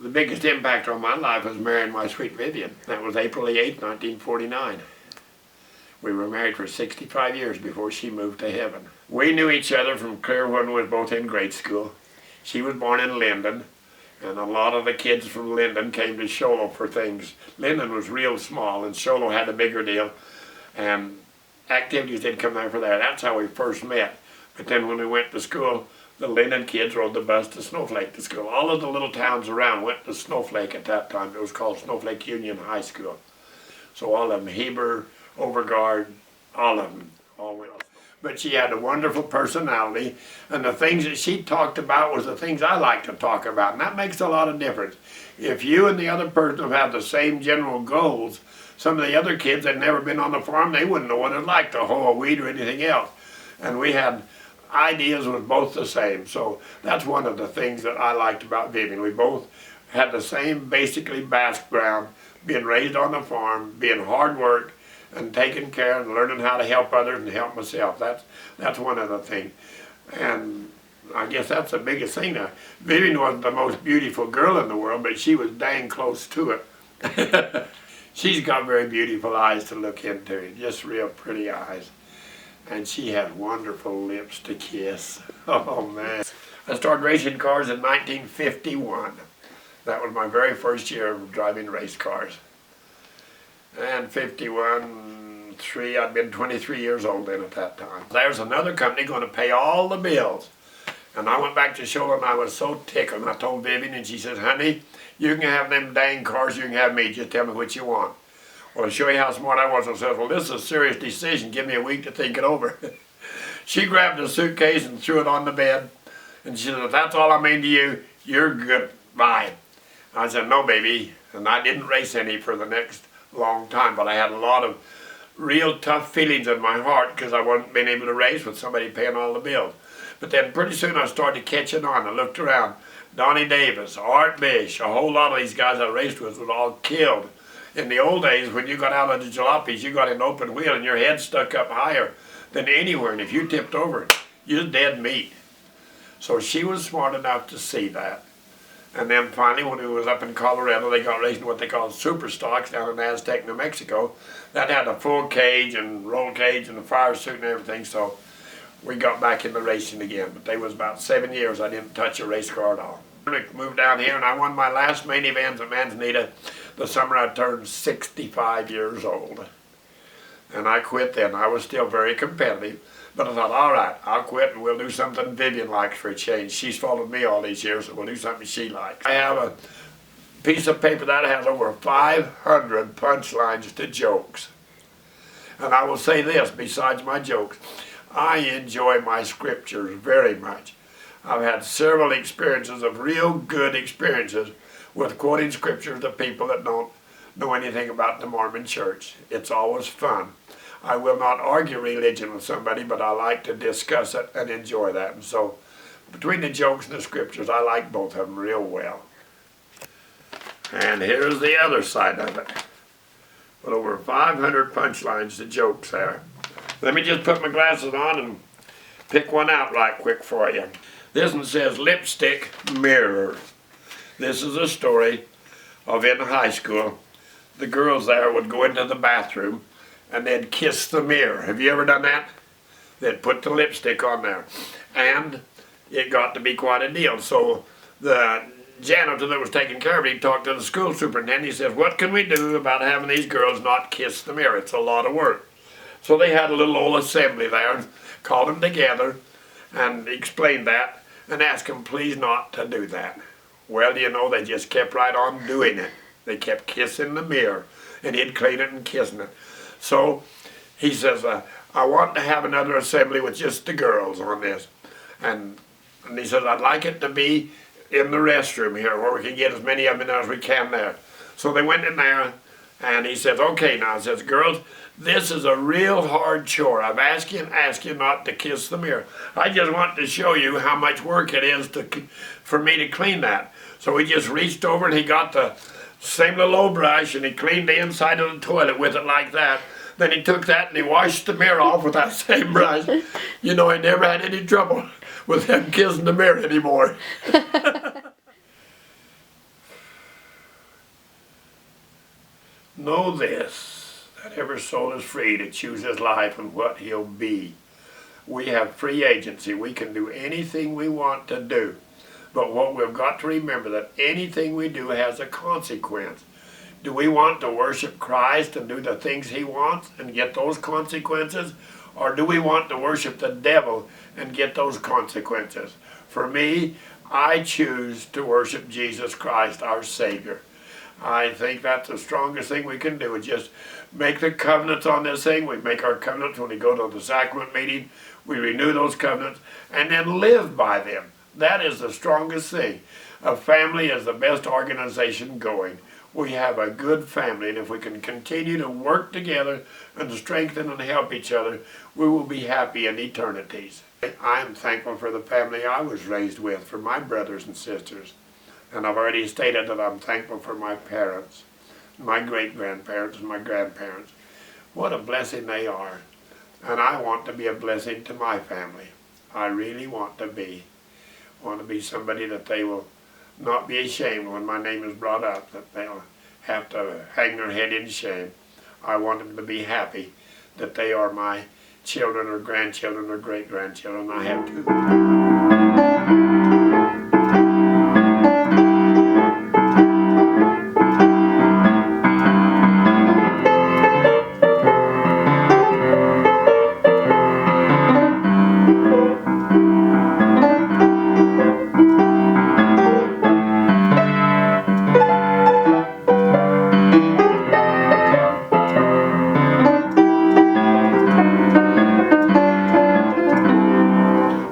The biggest impact on my life was marrying my sweet Vivian. That was April the 8th, 1949. We were married for 65 years before she moved to heaven. We knew each other from clear when we were both in grade school. She was born in Linden, and a lot of the kids from Linden came to Shoalo for things. Linden was real small, and Shoalo had a bigger deal, and activities did come there for that. That's how we first met. But then when we went to school, the Linden kids rode the bus to Snowflake to school. All of the little towns around went to Snowflake at that time. It was called Snowflake Union High School. So all of them, Heber, Overguard, all of them, all went. But she had a wonderful personality, and the things that she talked about was the things I like to talk about, and that makes a lot of difference. If you and the other person have the same general goals, some of the other kids that had never been on the farm, they wouldn't know what it's like to hoe a weed or anything else. And we had ideas was both the same. So that's one of the things that I liked about Vivian. We both had the same basically background, being raised on the farm, being hard work and taking care and learning how to help others and help myself. That's one of the things. And I guess that's the biggest thing. Vivian wasn't the most beautiful girl in the world, but she was dang close to it. She's got very beautiful eyes to look into, just real pretty eyes. And she had wonderful lips to kiss. Oh man. I started racing cars in 1951. That was my very first year of driving race cars. And 51, I'd been 23 years old then at that time. There's another company going to pay all the bills. And I went back to Shoalo and I was so tickled. I told Vivian and she says, honey, you can have them dang cars, you can have me, just tell me what you want. Well, to show you how smart I was, I said, well, this is a serious decision. Give me a week to think it over. She grabbed a suitcase and threw it on the bed. And she said, if that's all I mean to you, you're good. Bye. I said, no, baby. And I didn't race any for the next long time, but I had a lot of real tough feelings in my heart because I wasn't being able to race with somebody paying all the bills. But then pretty soon I started catching on. I looked around. Donnie Davis, Art Bish, a whole lot of these guys I raced with were all killed. In the old days, when you got out of the jalopies, you got an open wheel and your head stuck up higher than anywhere. And if you tipped over, you're dead meat. So she was smart enough to see that. And then finally, when we was up in Colorado, they got racing what they call super stocks down in Aztec, New Mexico. That had a full cage and roll cage and a fire suit and everything. So we got back into racing again. But they was about 7 years I didn't touch a race car at all. I moved down here and I won my last main event at Manzanita the summer I turned 65 years old. And I quit then. I was still very competitive. But I thought, all right, I'll quit and we'll do something Vivian likes for a change. She's followed me all these years, so we'll do something she likes. I have a piece of paper that has over 500 punchlines to jokes. And I will say this, besides my jokes, I enjoy my scriptures very much. I've had several experiences of real good experiences with quoting scriptures to people that don't know anything about the Mormon church. It's always fun. I will not argue religion with somebody, but I like to discuss it and enjoy that. And so between the jokes and the scriptures, I like both of them real well. And here's the other side of it. With over 500 punchlines to jokes there. Let me just put my glasses on and pick one out right quick for you. This one says, lipstick mirror. This is a story of in high school, the girls there would go into the bathroom and they'd kiss the mirror. Have you ever done that? They'd put the lipstick on there. And it got to be quite a deal. So the janitor that was taking care of it, he talked to the school superintendent. He said, what can we do about having these girls not kiss the mirror? It's a lot of work. So they had a little old assembly there and called them together and explained that and asked them please not to do that. Well, you know, they just kept right on doing it. They kept kissing the mirror, and he'd clean it and kissing it. So he says, I want to have another assembly with just the girls on this. And he says, I'd like it to be in the restroom here where we can get as many of them in as we can there. So they went in there, and he says, okay now, he says, girls, this is a real hard chore. I've asked you not to kiss the mirror. I just want to show you how much work it is for me to clean that. So he just reached over and he got the same little old brush and he cleaned the inside of the toilet with it like that. Then he took that and he washed the mirror off with that same brush. You know, he never had any trouble with them kissing the mirror anymore. Know this, that every soul is free to choose his life and what he'll be. We have free agency. We can do anything we want to do. But what we've got to remember, that anything we do has a consequence. Do we want to worship Christ and do the things he wants and get those consequences? Or do we want to worship the devil and get those consequences? For me, I choose to worship Jesus Christ, our Savior. I think that's the strongest thing we can do, is just make the covenants on this thing. We make our covenants when we go to the sacrament meeting. We renew those covenants and then live by them. That is the strongest thing. A family is the best organization going. We have a good family, and if we can continue to work together and strengthen and help each other, we will be happy in eternities. I am thankful for the family I was raised with, for my brothers and sisters. And I've already stated that I'm thankful for my parents, my great-grandparents, and my grandparents. What a blessing they are. And I want to be a blessing to my family. I really want to be. I want to be somebody that they will not be ashamed when my name is brought up, that they'll have to hang their head in shame. I want them to be happy that they are my children or grandchildren or great-grandchildren. I have two.